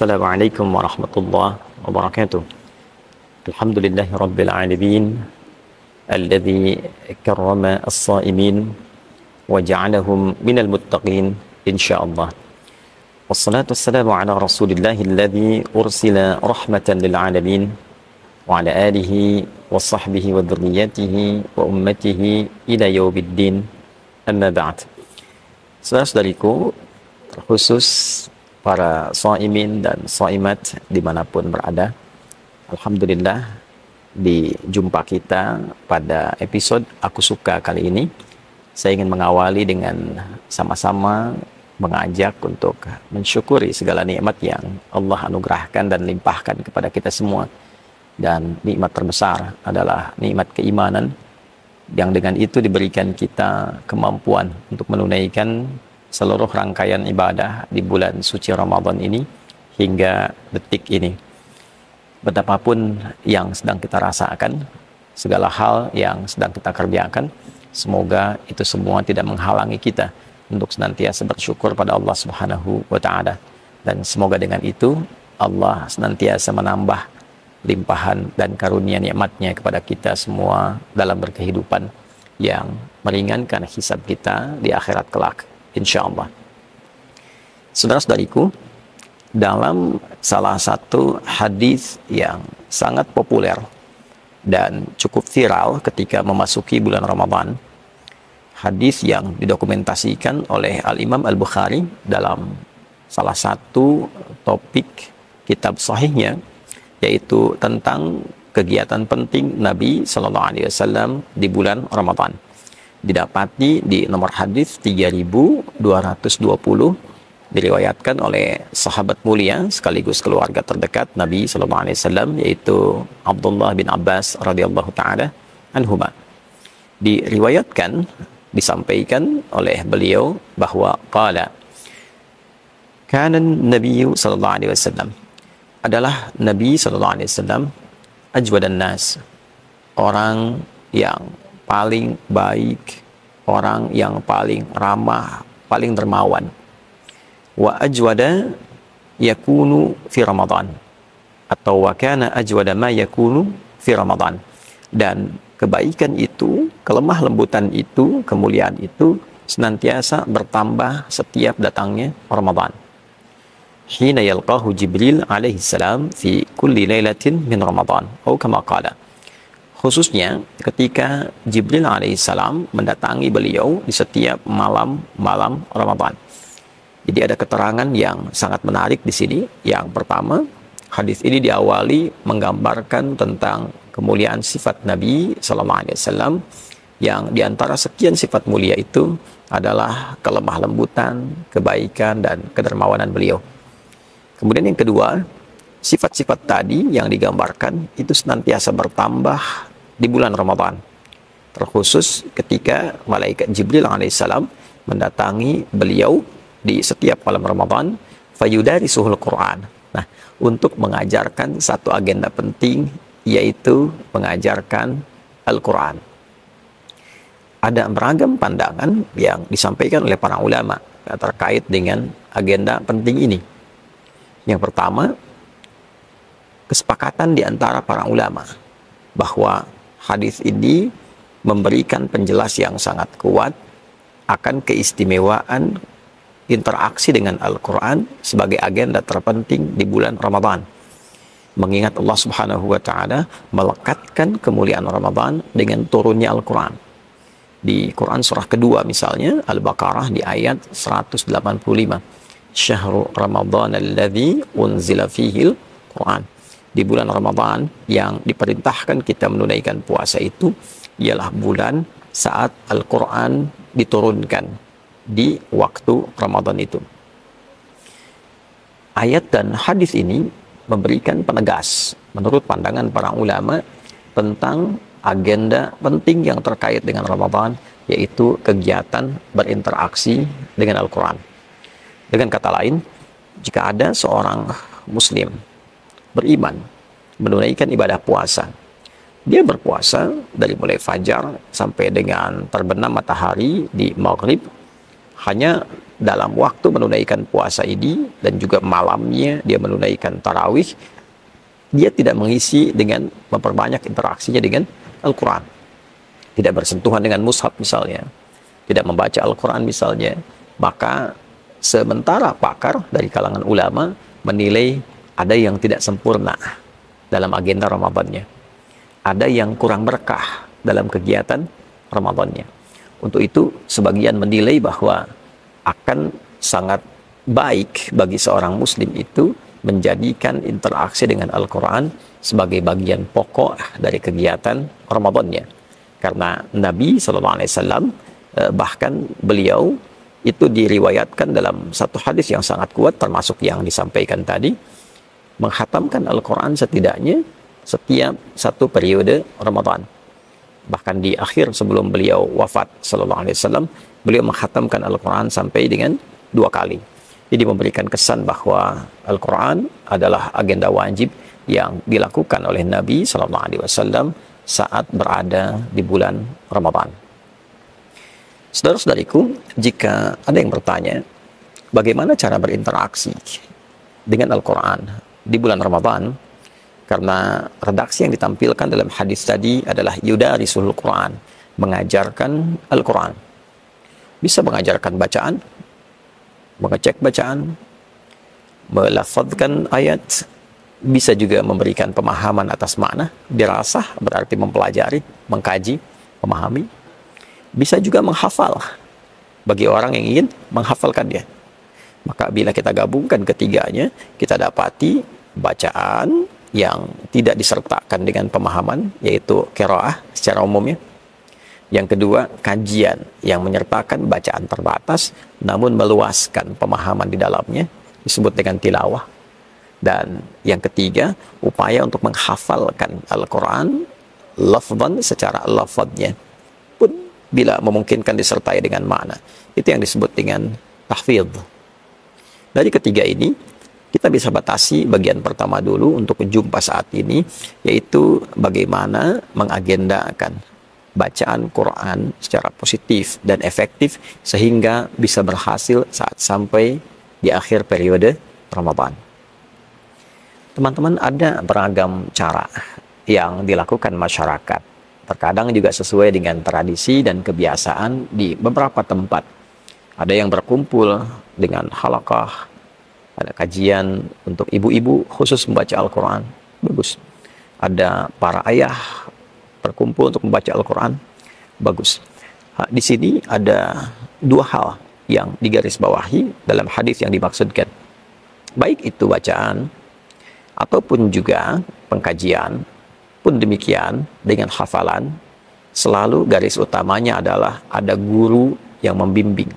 Assalamualaikum warahmatullahi wabarakatuh. Alhamdulillahi rabbil alamin alladzi karrama as-saimin wa ja'alahum minal muttaqin insyaallah. Wassalatu wassalamu ala Rasulillah alladzi ursila rahmatan lil alamin wa ala alihi wa sahbihi wa dzurriyyatihi wa ummatihi ila yaumiddin. Amma ba'd. Saudara-saudariku, terkhusus para shaimin dan shaimat dimanapun berada, alhamdulillah di jumpa kita pada episode Aku Suka kali ini, saya ingin mengawali dengan sama-sama mengajak untuk mensyukuri segala nikmat yang Allah anugerahkan dan limpahkan kepada kita semua. Dan nikmat terbesar adalah nikmat keimanan, yang dengan itu diberikan kita kemampuan untuk menunaikan seluruh rangkaian ibadah di bulan suci Ramadan ini hingga detik ini. Betapapun yang sedang kita rasakan, segala hal yang sedang kita kerjakan, semoga itu semua tidak menghalangi kita untuk senantiasa bersyukur pada Allah Subhanahu wa Ta'ala. Dan semoga dengan itu Allah senantiasa menambah limpahan dan karunia nikmatnya kepada kita semua dalam berkehidupan, yang meringankan hisab kita di akhirat kelak insyaallah. Saudara-saudariku, dalam salah satu hadis yang sangat populer dan cukup viral ketika memasuki bulan Ramadan, hadis yang didokumentasikan oleh Al-Imam Al-Bukhari dalam salah satu topik kitab sahihnya, yaitu tentang kegiatan penting Nabi Sallallahu Alaihi Wasallam di bulan Ramadan. Didapati di nomor hadis 3220, diriwayatkan oleh sahabat mulia sekaligus keluarga terdekat Nabi Sallallahu Alaihi Wasallam, yaitu Abdullah bin Abbas radhiyallahu taala anhuma. Diriwayatkan, disampaikan oleh beliau bahwa qala kana Nabi Sallallahu Alaihi Wasallam, adalah Nabi Sallallahu Alaihi Wasallam ajwadan nas, orang yang paling baik, orang yang paling ramah, paling dermawan. Wa ajwada yakunu fi Ramadan, atau wa kana ajwada ma yakunu fi Ramadan. Dan kebaikan itu, kelemah lembutan itu, kemuliaan itu senantiasa bertambah setiap datangnya Ramadan. Hina yalqahu Jibril alaihi salam fi kulli lailatin min Ramadan, atau kama qala, khususnya ketika Jibril alaihi salam mendatangi beliau di setiap malam-malam Ramadan. Jadi ada keterangan yang sangat menarik di sini. Yang pertama, hadis ini diawali menggambarkan tentang kemuliaan sifat Nabi sallallahu alaihi wasallam, yang diantara sekian sifat mulia itu adalah kelemah lembutan, kebaikan dan kedermawanan beliau. Kemudian yang kedua, sifat-sifat tadi yang digambarkan itu senantiasa bertambah di bulan Ramadan. Terkhusus ketika malaikat Jibril alaihissalam mendatangi beliau di setiap malam Ramadan, fayudarisuhul Quran. Nah, untuk mengajarkan satu agenda penting, yaitu mengajarkan Al-Quran. Ada beragam pandangan yang disampaikan oleh para ulama terkait dengan agenda penting ini. Yang pertama, kesepakatan di antara para ulama bahwa hadis ini memberikan penjelas yang sangat kuat akan keistimewaan interaksi dengan Al-Quran sebagai agenda terpenting di bulan Ramadan. Mengingat Allah Subhanahu wa Ta'ala melekatkan kemuliaan Ramadan dengan turunnya Al-Quran. Di Quran surah kedua misalnya, Al-Baqarah di ayat 185. Syahrul Ramadan alladzi unzila fihil Quran. Di bulan Ramadan yang diperintahkan kita menunaikan puasa itu ialah bulan saat Al-Quran diturunkan di waktu Ramadan itu. Ayat dan hadis ini memberikan penegas menurut pandangan para ulama tentang agenda penting yang terkait dengan Ramadan, yaitu kegiatan berinteraksi dengan Al-Quran. Dengan kata lain, jika ada seorang muslim beriman menunaikan ibadah puasa, dia berpuasa dari mulai fajar sampai dengan terbenam matahari di maghrib, hanya dalam waktu menunaikan puasa ini dan juga malamnya dia menunaikan tarawih, dia tidak mengisi dengan memperbanyak interaksinya dengan Al-Quran, tidak bersentuhan dengan mushaf misalnya, tidak membaca Al-Quran misalnya, maka sementara pakar dari kalangan ulama menilai ada yang tidak sempurna dalam agenda Ramadannya, ada yang kurang berkah dalam kegiatan Ramadannya. Untuk itu sebagian menilai bahwa akan sangat baik bagi seorang muslim itu menjadikan interaksi dengan Al-Quran sebagai bagian pokok dari kegiatan Ramadannya. Karena Nabi SAW bahkan beliau itu diriwayatkan dalam satu hadis yang sangat kuat, termasuk yang disampaikan tadi, menghatamkan Al-Quran setidaknya setiap satu periode Ramadan. Bahkan di akhir sebelum beliau wafat SAW, beliau menghatamkan Al-Quran sampai dengan 2 kali. Jadi memberikan kesan bahwa Al-Quran adalah agenda wajib yang dilakukan oleh Nabi SAW saat berada di bulan Ramadan. Saudara-saudariku, jika ada yang bertanya, bagaimana cara berinteraksi dengan Al-Quran di bulan Ramadan? Karena redaksi yang ditampilkan dalam hadis tadi adalah yudarisul Quran, mengajarkan Al-Quran. Bisa mengajarkan bacaan, mengecek bacaan, melafadzkan ayat, bisa juga memberikan pemahaman atas makna, dirasah berarti mempelajari, mengkaji, memahami. Bisa juga menghafal bagi orang yang ingin menghafalkan dia. Maka bila kita gabungkan ketiganya, kita dapati bacaan yang tidak disertakan dengan pemahaman, yaitu qiraah secara umumnya. Yang kedua, kajian yang menyertakan bacaan terbatas namun meluaskan pemahaman di dalamnya, disebut dengan tilawah. Dan yang ketiga, upaya untuk menghafalkan Al-Quran lafzan secara lafadznya pun bila memungkinkan disertai dengan makna. Itu yang disebut dengan tahfidz. Dari ketiga ini, kita bisa batasi bagian pertama dulu untuk jumpa saat ini, yaitu bagaimana mengagendakan bacaan Quran secara positif dan efektif sehingga bisa berhasil saat sampai di akhir periode Ramadan. Teman-teman, ada beragam cara yang dilakukan masyarakat. Terkadang juga sesuai dengan tradisi dan kebiasaan di beberapa tempat. Ada yang berkumpul dengan halaqah, ada kajian untuk ibu-ibu khusus membaca Al-Quran. Bagus. Ada para ayah berkumpul untuk membaca Al-Quran. Bagus. Di sini ada 2 hal yang digarisbawahi dalam hadis yang dimaksudkan. Baik itu bacaan ataupun juga pengkajian pun demikian dengan hafalan, selalu garis utamanya adalah ada guru yang membimbing.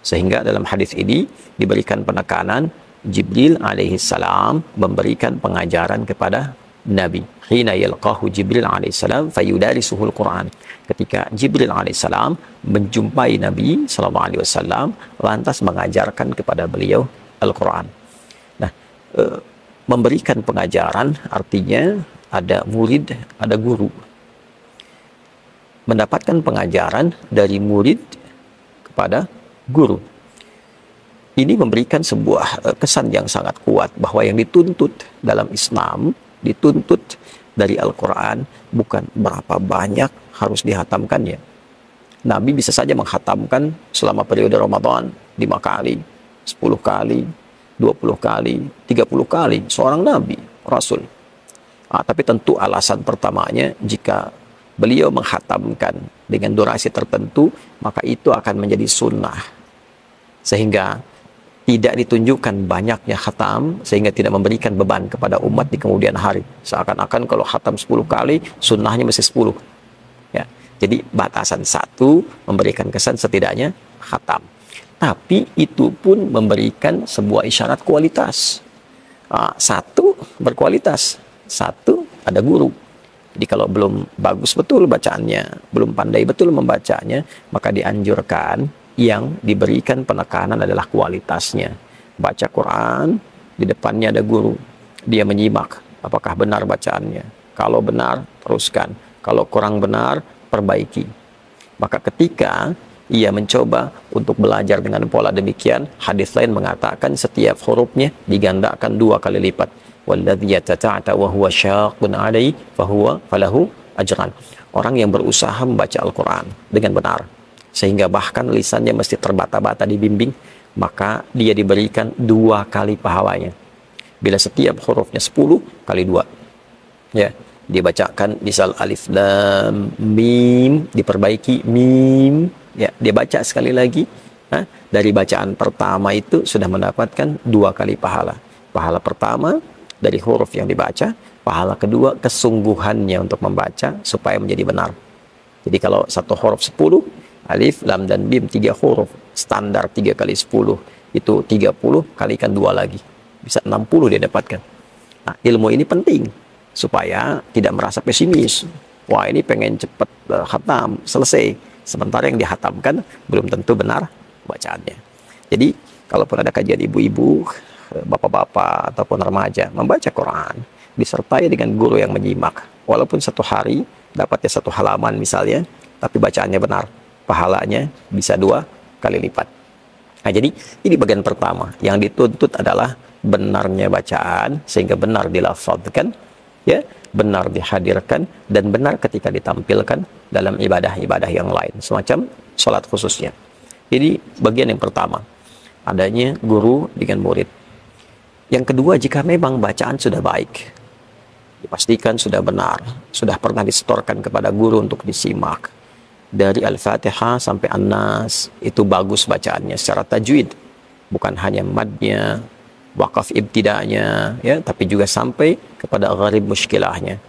Sehingga dalam hadis ini diberikan penekanan Jibril alaihissalam memberikan pengajaran kepada Nabi. Hina yalqahu Jibril alaihissalam fayudarisuhul Quran. Ketika Jibril alaihissalam menjumpai Nabi SAW, lantas mengajarkan kepada beliau Al-Quran. Nah, memberikan pengajaran artinya ada murid, ada guru. Mendapatkan pengajaran dari murid kepada guru. Ini memberikan sebuah kesan yang sangat kuat bahwa yang dituntut dalam Islam, dituntut dari Al-Quran bukan berapa banyak harus dihatamkannya. Nabi bisa saja menghatamkan selama periode Ramadan 5 kali, 10 kali, 20 kali, 30 kali, seorang Nabi, Rasul. Tapi tentu alasan pertamanya, jika beliau menghatamkan dengan durasi tertentu, maka itu akan menjadi sunnah. Sehingga tidak ditunjukkan banyaknya khatam, sehingga tidak memberikan beban kepada umat di kemudian hari. Seakan-akan kalau khatam 10 kali, sunnahnya mesti 10. Ya. Jadi batasan 1 memberikan kesan setidaknya khatam. Tapi itu pun memberikan sebuah isyarat kualitas. 1 berkualitas, 1 ada guru. Jadi kalau belum bagus betul bacaannya, belum pandai betul membacanya, maka dianjurkan yang diberikan penekanan adalah kualitasnya. Baca Quran, di depannya ada guru. Dia menyimak apakah benar bacaannya. Kalau benar, teruskan. Kalau kurang benar, perbaiki. Maka ketika ia mencoba untuk belajar dengan pola demikian, hadis lain mengatakan setiap hurufnya digandakan 2 kali lipat. Walladzi yatata'ata wa huwa syaqqun 'alaihi falahu ajran. Orang yang berusaha membaca Al-Quran dengan benar, sehingga bahkan lisannya mesti terbata-bata dibimbing, maka dia diberikan 2 kali pahalanya. Bila setiap hurufnya 10 kali 2, ya, dibacakan misal alif lam mim, diperbaiki mim, ya, dia baca sekali lagi, dari bacaan pertama itu sudah mendapatkan 2 kali pahala. Pahala pertama dari huruf yang dibaca, pahala kedua kesungguhannya untuk membaca supaya menjadi benar. Jadi kalau satu huruf 10, alif, lam, dan mim 3 huruf, standar 3 kali 10, itu 30, kalikan 2 lagi. Bisa 60 dia dapatkan. Nah, ilmu ini penting, supaya tidak merasa pesimis. Wah, ini pengen cepat khatam, selesai. Sementara yang dihatamkan belum tentu benar bacaannya. Jadi, kalaupun ada kajian ibu-ibu, bapak-bapak, ataupun remaja, membaca Quran, disertai dengan guru yang menyimak. Walaupun 1 hari, dapatnya 1 halaman misalnya, tapi bacaannya benar, pahalanya bisa 2 kali lipat. Nah, jadi ini bagian pertama. Yang dituntut adalah benarnya bacaan, sehingga benar dilafadzkan, ya, benar dihadirkan, dan benar ketika ditampilkan dalam ibadah-ibadah yang lain, semacam sholat khususnya. Ini bagian yang pertama, adanya guru dengan murid. Yang kedua, jika memang bacaan sudah baik, dipastikan sudah benar, sudah pernah disetorkan kepada guru untuk disimak, dari Al-Fatihah sampai An-Nas, itu bagus bacaannya secara tajwid, bukan hanya madnya, wakaf ibtidanya, ya, tapi juga sampai kepada gharib muskilahnya.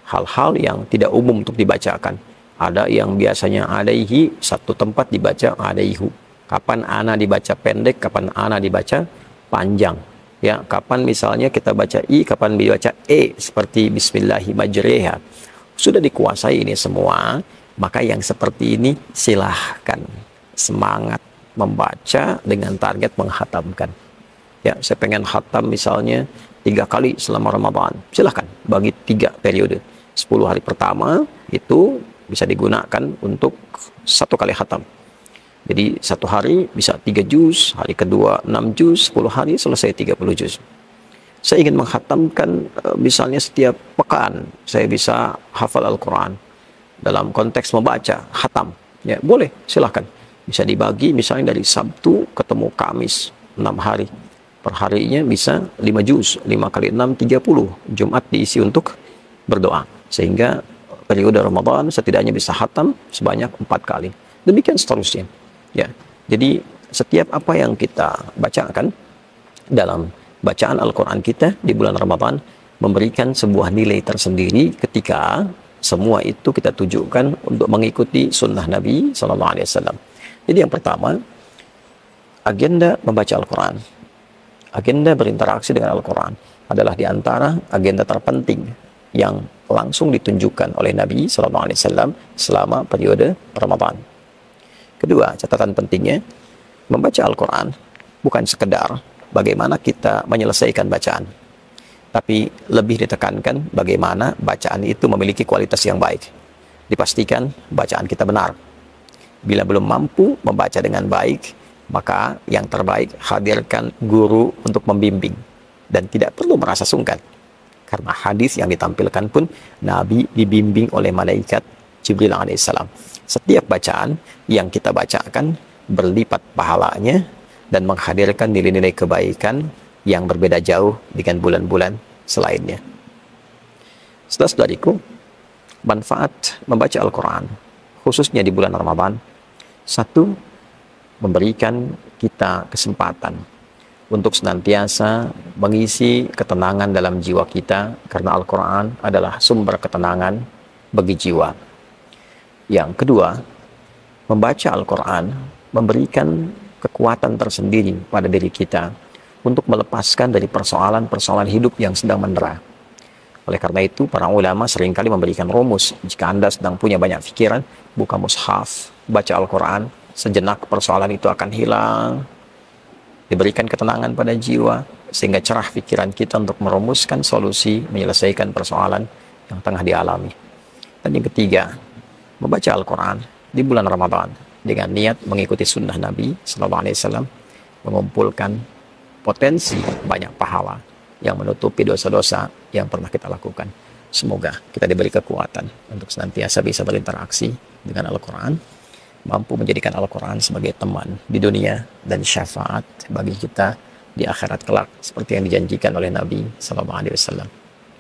Hal-hal yang tidak umum untuk dibacakan. Ada yang biasanya alaihi, satu tempat dibaca alaihu. Kapan ana dibaca pendek, kapan ana dibaca panjang. Ya, kapan misalnya kita baca i, kapan dibaca e, seperti bismillahi majreha. Sudah dikuasai ini semua, maka yang seperti ini silahkan semangat membaca dengan target menghatamkan. Ya, saya pengen khatam misalnya 3 kali selama Ramadan. Silahkan bagi 3 periode. 10 hari pertama itu bisa digunakan untuk 1 kali khatam. Jadi 1 hari bisa 3 juz, hari kedua 6 juz, 10 hari selesai 30 juz. Saya ingin menghatamkan misalnya setiap pekan saya bisa hafal Al-Quran. Dalam konteks membaca, khatam. Ya, boleh, silahkan. Bisa dibagi misalnya dari Sabtu ketemu Kamis, 6 hari. Perharinya bisa 5 juz, 5 kali 6, 30. Jumat diisi untuk berdoa. Sehingga periode Ramadan setidaknya bisa khatam sebanyak 4 kali. Demikian seterusnya. Ya, jadi setiap apa yang kita bacakan dalam bacaan Al-Quran kita di bulan Ramadan memberikan sebuah nilai tersendiri ketika semua itu kita tujukan untuk mengikuti sunnah Nabi SAW. Jadi yang pertama, agenda membaca Al-Quran, agenda berinteraksi dengan Al-Quran adalah di antara agenda terpenting yang langsung ditunjukkan oleh Nabi SAW selama periode Ramadan. Kedua, catatan pentingnya, membaca Al-Quran bukan sekedar bagaimana kita menyelesaikan bacaan, tapi lebih ditekankan bagaimana bacaan itu memiliki kualitas yang baik. Dipastikan bacaan kita benar. Bila belum mampu membaca dengan baik, maka yang terbaik hadirkan guru untuk membimbing, dan tidak perlu merasa sungkan. Karena hadis yang ditampilkan pun Nabi dibimbing oleh malaikat Jibril alaihissalam. Setiap bacaan yang kita bacakan berlipat pahalanya dan menghadirkan nilai-nilai kebaikan yang berbeda jauh dengan bulan-bulan selainnya. Saudara-saudariku, manfaat membaca Al-Quran, khususnya di bulan Ramadan, 1, memberikan kita kesempatan untuk senantiasa mengisi ketenangan dalam jiwa kita, karena Al-Quran adalah sumber ketenangan bagi jiwa. Yang kedua, membaca Al-Quran memberikan kekuatan tersendiri pada diri kita untuk melepaskan dari persoalan-persoalan hidup yang sedang mendera. Oleh karena itu, para ulama seringkali memberikan rumus. Jika Anda sedang punya banyak pikiran, buka mushaf, baca Al-Quran, sejenak persoalan itu akan hilang. Diberikan ketenangan pada jiwa, sehingga cerah pikiran kita untuk merumuskan solusi, menyelesaikan persoalan yang tengah dialami. Dan yang ketiga, membaca Al-Quran di bulan Ramadan dengan niat mengikuti sunnah Nabi Sallallahu Alaihi Wasallam, mengumpulkan potensi banyak pahala yang menutupi dosa-dosa yang pernah kita lakukan. Semoga kita diberi kekuatan untuk senantiasa bisa berinteraksi dengan Al-Quran, mampu menjadikan Al-Quran sebagai teman di dunia dan syafaat bagi kita di akhirat kelak seperti yang dijanjikan oleh Nabi Sallallahu Alaihi Wasallam.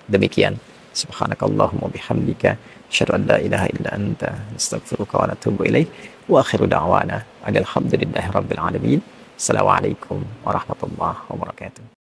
Demikian, subhanakallahumma bihamdika asyhadu an la ilaha illa anta astaghfiruka wa atubu ilaik wa akhiru da'wana alhamdulillahi rabbil alamin. Assalamualaikum warahmatullahi wabarakatuh.